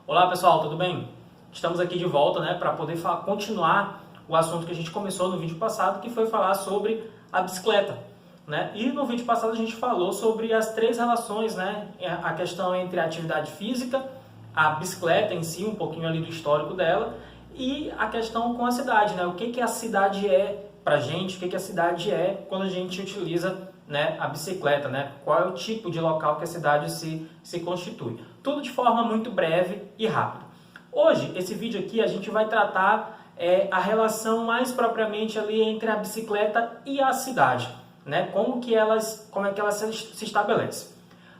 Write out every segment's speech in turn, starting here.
Olá pessoal, tudo bem? Estamos aqui de volta, para poder continuar o assunto que a gente começou no vídeo passado, que foi falar sobre a bicicleta. E no vídeo passado a gente falou sobre as três relações, a questão entre a atividade física, a bicicleta em si, um pouquinho ali do histórico dela, e a questão com a cidade, o que a cidade é pra gente, o que a cidade é quando a gente utiliza a bicicleta, qual é o tipo de local que a cidade se constitui. Tudo de forma muito breve e rápida. Hoje, esse vídeo aqui, a gente vai tratar a relação mais propriamente ali entre a bicicleta e a cidade, como é que elas se estabelecem.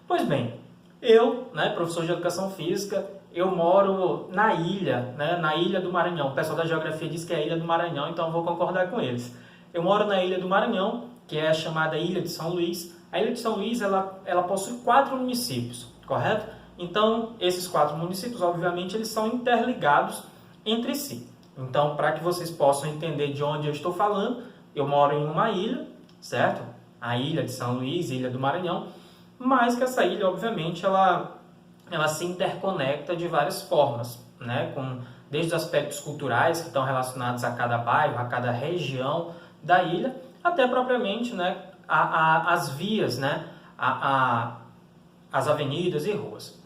Pois bem, eu, professor de Educação Física, eu moro na ilha, na Ilha do Maranhão. O pessoal da Geografia diz que é a Ilha do Maranhão, então eu vou concordar com eles. Eu moro na Ilha do Maranhão, que é a chamada Ilha de São Luís. A Ilha de São Luís, ela possui 4 municípios, correto? Então, esses 4 municípios, obviamente, eles são interligados entre si. Então, para que vocês possam entender de onde eu estou falando, eu moro em uma ilha, certo? A Ilha de São Luís, Ilha do Maranhão, mas que essa ilha, obviamente, ela se interconecta de várias formas, desde os aspectos culturais que estão relacionados a cada bairro, a cada região da ilha, até propriamente as vias, as avenidas e ruas.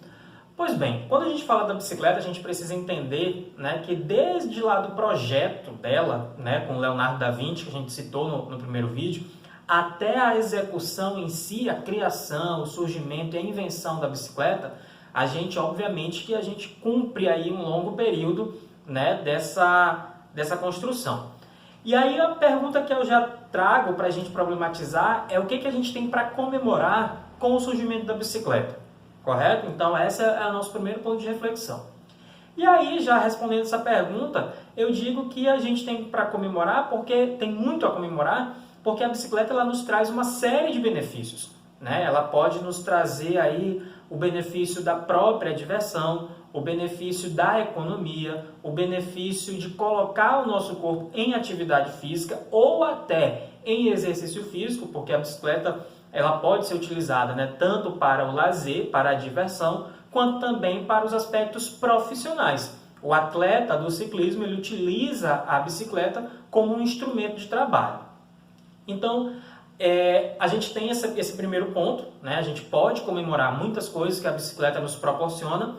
Pois bem, quando a gente fala da bicicleta, a gente precisa entender que desde lá do projeto dela, com Leonardo da Vinci, que a gente citou no primeiro vídeo, até a execução em si, a criação, o surgimento e a invenção da bicicleta, a gente, obviamente, que a gente cumpre aí um longo período dessa construção. E aí a pergunta que eu já trago para a gente problematizar é o que a gente tem para comemorar com o surgimento da bicicleta, correto? Então esse é o nosso primeiro ponto de reflexão. E aí, já respondendo essa pergunta, eu digo que a gente tem para comemorar, porque tem muito a comemorar, porque a bicicleta ela nos traz uma série de benefícios. Ela pode nos trazer aí o benefício da própria diversão, o benefício da economia, o benefício de colocar o nosso corpo em atividade física ou até em exercício físico, porque a bicicleta ela pode ser utilizada tanto para o lazer, para a diversão, quanto também para os aspectos profissionais. O atleta do ciclismo ele utiliza a bicicleta como um instrumento de trabalho. Então, a gente tem esse primeiro ponto, a gente pode comemorar muitas coisas que a bicicleta nos proporciona,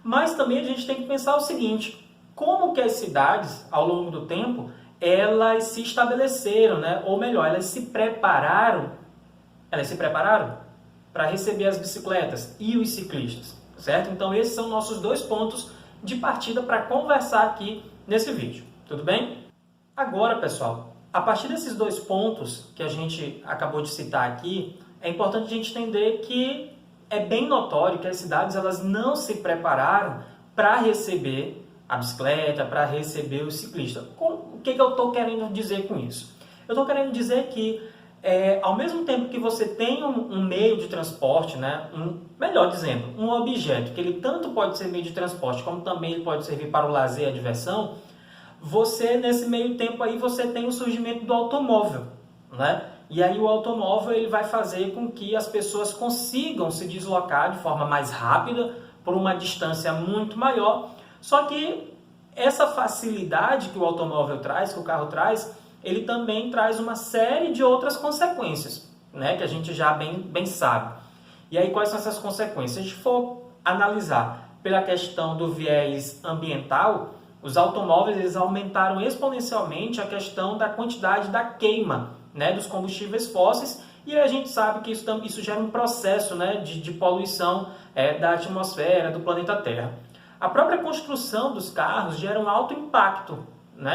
mas também a gente tem que pensar o seguinte: como que as cidades, ao longo do tempo, elas se estabeleceram, ou melhor, elas se prepararam para receber as bicicletas e os ciclistas, certo? Então esses são nossos 2 pontos de partida para conversar aqui nesse vídeo, tudo bem? Agora, pessoal, a partir desses 2 pontos que a gente acabou de citar aqui, é importante a gente entender que é bem notório que as cidades elas não se prepararam para receber a bicicleta, para receber o ciclista. O que eu estou querendo dizer com isso? Eu estou querendo dizer que, ao mesmo tempo que você tem um meio de transporte, melhor dizendo, um objeto, que ele tanto pode ser meio de transporte, como também ele pode servir para o lazer e a diversão, você, nesse meio tempo aí, você tem o surgimento do automóvel, E aí o automóvel ele vai fazer com que as pessoas consigam se deslocar de forma mais rápida, por uma distância muito maior. Só que essa facilidade que o automóvel traz, que o carro traz, ele também traz uma série de outras consequências, que a gente já bem sabe. E aí quais são essas consequências? Se a gente for analisar pela questão do viés ambiental, os automóveis eles aumentaram exponencialmente a questão da quantidade da queima dos combustíveis fósseis, e a gente sabe que isso gera um processo de poluição da atmosfera, do planeta Terra. A própria construção dos carros gera um alto impacto,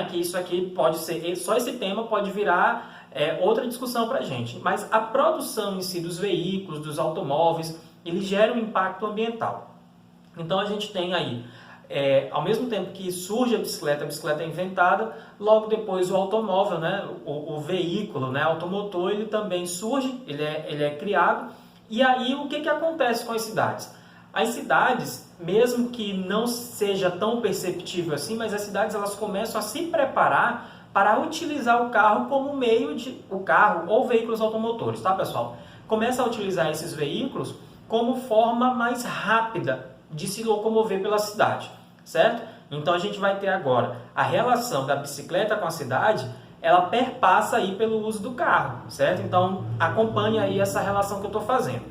que isso aqui pode ser, só esse tema pode virar outra discussão para a gente, mas a produção em si dos veículos, dos automóveis, ele gera um impacto ambiental. Então a gente tem aí, ao mesmo tempo que surge a bicicleta é inventada, logo depois o automóvel, o veículo, automotor, ele também surge, ele é criado. E aí o que acontece com as cidades? As cidades, mesmo que não seja tão perceptível assim, mas as cidades elas começam a se preparar para utilizar o carro como meio o carro ou veículos automotores, tá pessoal? Começa a utilizar esses veículos como forma mais rápida de se locomover pela cidade, certo? Então a gente vai ter agora a relação da bicicleta com a cidade, ela perpassa aí pelo uso do carro, certo? Então acompanhe aí essa relação que eu estou fazendo.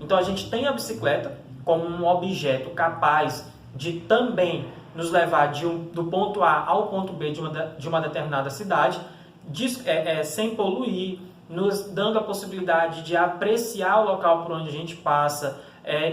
Então a gente tem a bicicleta como um objeto capaz de também nos levar do ponto A ao ponto B de uma determinada cidade, sem poluir, nos dando a possibilidade de apreciar o local por onde a gente passa,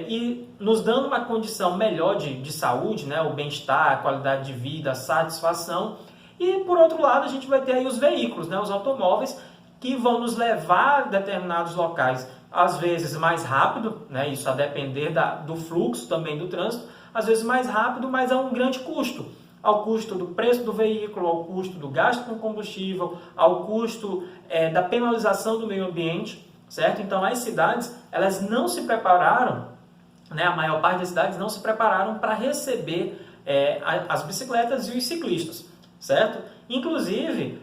e nos dando uma condição melhor de saúde, né? O bem-estar, a qualidade de vida, a satisfação. E, por outro lado, a gente vai ter aí os veículos, né? Os automóveis, que vão nos levar a determinados locais, às vezes mais rápido, né? Isso a depender do fluxo também do trânsito, às vezes mais rápido, mas a um grande custo. Ao custo do preço do veículo, ao custo do gasto com combustível, ao custo da penalização do meio ambiente, certo? Então as cidades, elas não se prepararam, né? A maior parte das cidades não se prepararam para receber as bicicletas e os ciclistas, certo? Inclusive,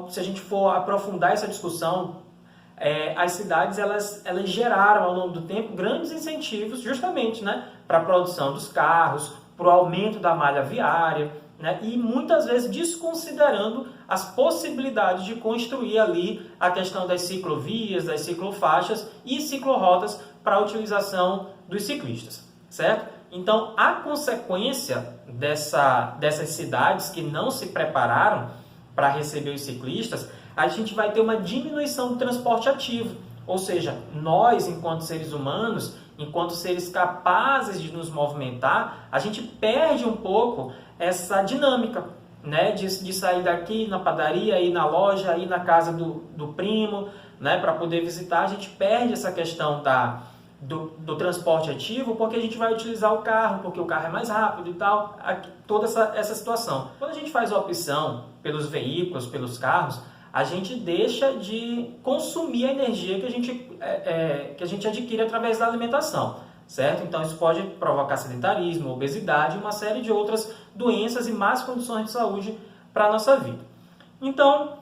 se a gente for aprofundar essa discussão, as cidades elas geraram ao longo do tempo grandes incentivos justamente, né, para a produção dos carros, para o aumento da malha viária, né, e muitas vezes desconsiderando as possibilidades de construir ali a questão das ciclovias, das ciclofaixas e ciclorotas para a utilização dos ciclistas, certo? Então, a consequência dessas cidades que não se prepararam para receber os ciclistas, a gente vai ter uma diminuição do transporte ativo. Ou seja, nós, enquanto seres humanos, enquanto seres capazes de nos movimentar, a gente perde um pouco essa dinâmica, né? De sair daqui na padaria, ir na loja, ir na casa do primo, né? Para poder visitar. A gente perde essa questão do transporte ativo, porque a gente vai utilizar o carro, porque o carro é mais rápido e tal, toda essa situação. Quando a gente faz a opção pelos veículos, pelos carros, a gente deixa de consumir a energia que a gente adquire através da alimentação, certo? Então isso pode provocar sedentarismo, obesidade e uma série de outras doenças e más condições de saúde para a nossa vida. Então,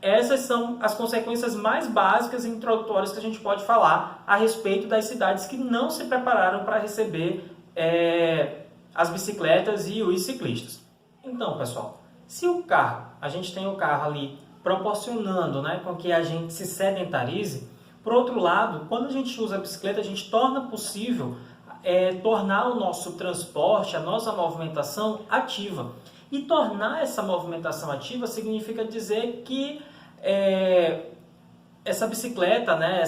essas são as consequências mais básicas e introdutórias que a gente pode falar a respeito das cidades que não se prepararam para receber as bicicletas e os ciclistas. Então, pessoal, se a gente tem o carro ali proporcionando, né, com que a gente se sedentarize, por outro lado, quando a gente usa a bicicleta, a gente torna possível tornar o nosso transporte, a nossa movimentação ativa. E tornar essa movimentação ativa significa dizer que essa bicicleta, né,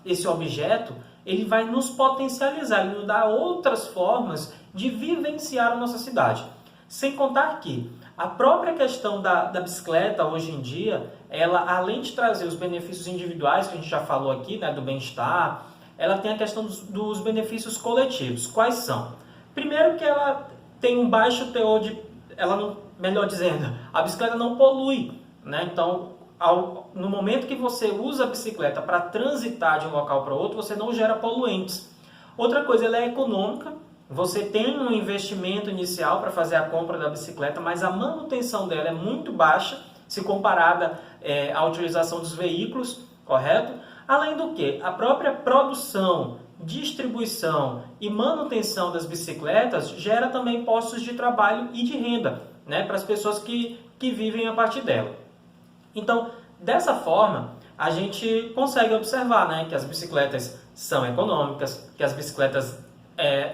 esse objeto, ele vai nos potencializar, ele nos dá outras formas de vivenciar a nossa cidade. Sem contar que a própria questão da bicicleta, hoje em dia, ela, além de trazer os benefícios individuais, que a gente já falou aqui, né, do bem-estar, ela tem a questão dos benefícios coletivos. Quais são? Primeiro que ela tem um baixo teor melhor dizendo, a bicicleta não polui, né? Então, no momento que você usa a bicicleta para transitar de um local para outro, você não gera poluentes. Outra coisa, ela é econômica. Você tem um investimento inicial para fazer a compra da bicicleta, mas a manutenção dela é muito baixa se comparada à utilização dos veículos, correto? Além do que, a própria produção, distribuição e manutenção das bicicletas gera também postos de trabalho e de renda, né, para as pessoas que vivem a partir dela. Então, dessa forma, a gente consegue observar, né, que as bicicletas são econômicas, que as bicicletas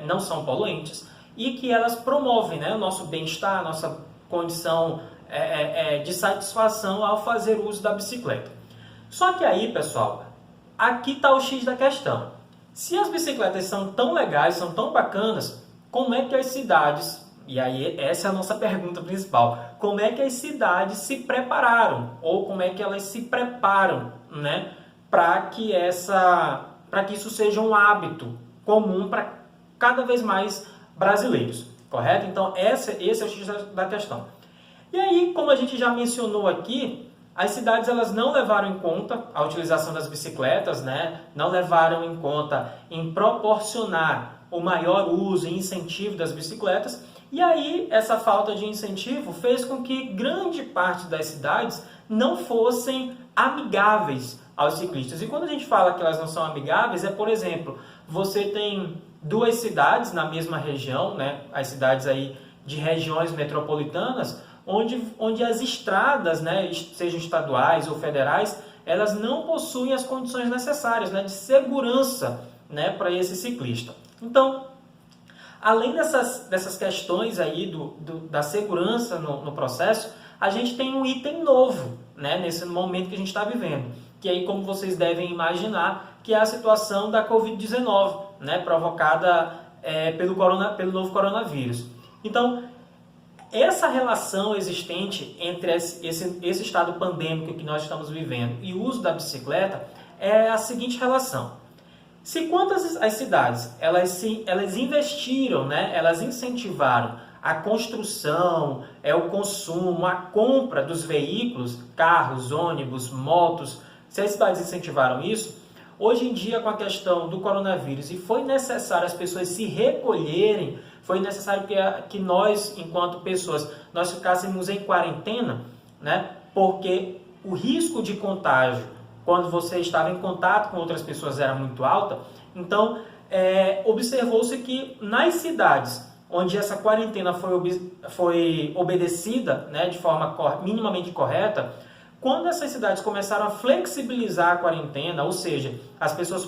não são poluentes e que elas promovem, né, o nosso bem-estar, a nossa condição de satisfação ao fazer uso da bicicleta. Só que aí, pessoal, aqui está o X da questão. Se as bicicletas são tão legais, são tão bacanas, como é que as cidades, e aí essa é a nossa pergunta principal, como é que as cidades se prepararam, ou como é que elas se preparam, né, para que isso seja um hábito comum para cada vez mais brasileiros, correto? Então esse é o X da questão. E aí, como a gente já mencionou aqui, as cidades elas não levaram em conta a utilização das bicicletas, né? Não levaram em conta em proporcionar o maior uso e incentivo das bicicletas. E aí, essa falta de incentivo fez com que grande parte das cidades não fossem amigáveis aos ciclistas. E quando a gente fala que elas não são amigáveis, por exemplo, você tem duas cidades na mesma região, né, as cidades aí de regiões metropolitanas, onde as estradas, né, sejam estaduais ou federais, elas não possuem as condições necessárias, né, de segurança, né, para esse ciclista. Então, além dessas questões aí da segurança no processo, a gente tem um item novo, né, nesse momento que a gente está vivendo, que aí, como vocês devem imaginar, que é a situação da Covid-19, né, provocada pelo novo coronavírus. Então, essa relação existente entre esse estado pandêmico que nós estamos vivendo e o uso da bicicleta é a seguinte relação. Se quando as cidades elas investiram, né, elas incentivaram a construção, o consumo, a compra dos veículos, carros, ônibus, motos, se as cidades incentivaram isso, hoje em dia com a questão do coronavírus e foi necessário as pessoas se recolherem, foi necessário que nós, enquanto pessoas, nós ficássemos em quarentena, né, porque o risco de contágio quando você estava em contato com outras pessoas era muito alta. Então, observou-se que nas cidades onde essa quarentena foi obedecida, né, de forma minimamente correta, quando essas cidades começaram a flexibilizar a quarentena, ou seja, as pessoas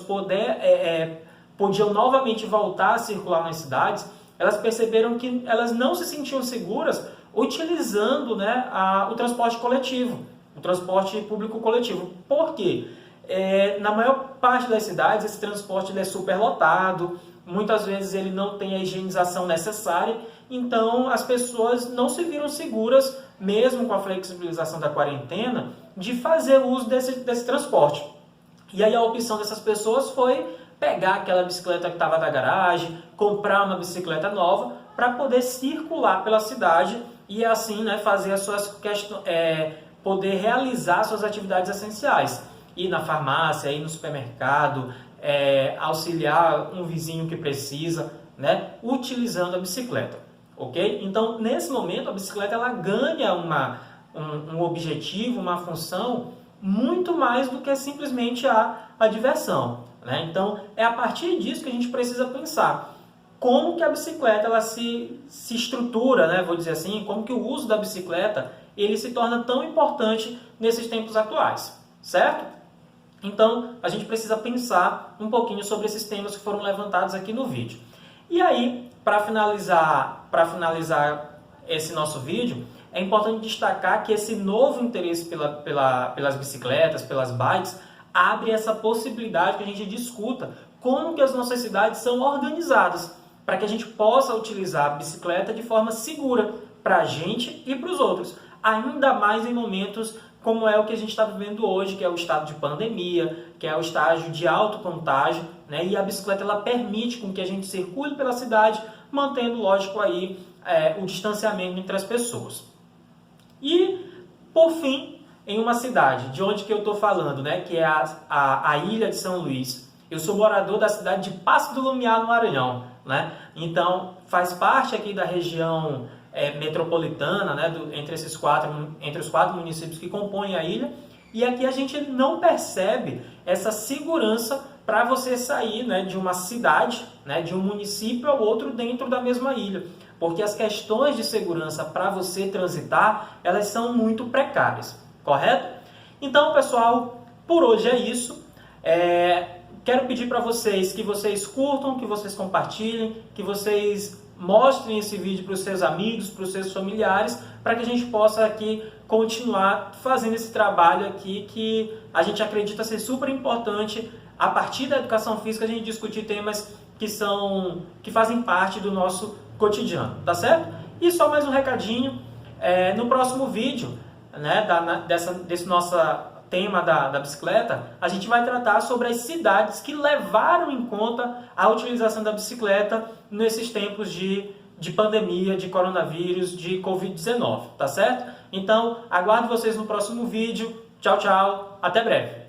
podiam novamente voltar a circular nas cidades, elas perceberam que elas não se sentiam seguras utilizando, né, o transporte coletivo, o transporte público coletivo. Por quê? Na maior parte das cidades, esse transporte ele é superlotado, muitas vezes ele não tem a higienização necessária, então as pessoas não se viram seguras, mesmo com a flexibilização da quarentena, de fazer uso desse transporte. E aí a opção dessas pessoas foi pegar aquela bicicleta que estava da garagem, comprar uma bicicleta nova para poder circular pela cidade e assim, né, fazer as suas poder realizar suas atividades essenciais. Ir na farmácia, ir no supermercado, auxiliar um vizinho que precisa, né, utilizando a bicicleta, ok? Então, nesse momento, a bicicleta ela ganha um objetivo, uma função muito mais do que simplesmente a diversão, né? Então, é a partir disso que a gente precisa pensar como que a bicicleta ela se estrutura, né, vou dizer assim, como que o uso da bicicleta ele se torna tão importante nesses tempos atuais, certo? Então, a gente precisa pensar um pouquinho sobre esses temas que foram levantados aqui no vídeo. E aí, para finalizar esse nosso vídeo, é importante destacar que esse novo interesse pelas bicicletas, pelas bikes, abre essa possibilidade que a gente discuta como que as nossas cidades são organizadas, para que a gente possa utilizar a bicicleta de forma segura para a gente e para os outros, ainda mais em momentos como é o que a gente está vivendo hoje, que é o estado de pandemia, que é o estágio de alto contágio, né? E a bicicleta ela permite com que a gente circule pela cidade, mantendo, lógico, aí, o distanciamento entre as pessoas. E, por fim, em uma cidade, de onde que eu estou falando, né? Que é a Ilha de São Luís. Eu sou morador da cidade de Passo do Lumiar, no Maranhão, né? Então, faz parte aqui da região metropolitana, né, entre os quatro municípios que compõem a ilha, e aqui a gente não percebe essa segurança para você sair, né, de uma cidade, né, de um município ao outro dentro da mesma ilha, porque as questões de segurança para você transitar, elas são muito precárias, correto? Então, pessoal, por hoje é isso. Quero pedir para vocês que vocês curtam, que vocês compartilhem, que vocês mostrem esse vídeo para os seus amigos, para os seus familiares, para que a gente possa aqui continuar fazendo esse trabalho aqui que a gente acredita ser super importante. A partir da educação física a gente discutir temas que fazem parte do nosso cotidiano, tá certo? E só mais um recadinho, no próximo vídeo, né, desse nosso tema da bicicleta, a gente vai tratar sobre as cidades que levaram em conta a utilização da bicicleta nesses tempos de pandemia, de coronavírus, de Covid-19, tá certo? Então, aguardo vocês no próximo vídeo. Tchau, tchau. Até breve.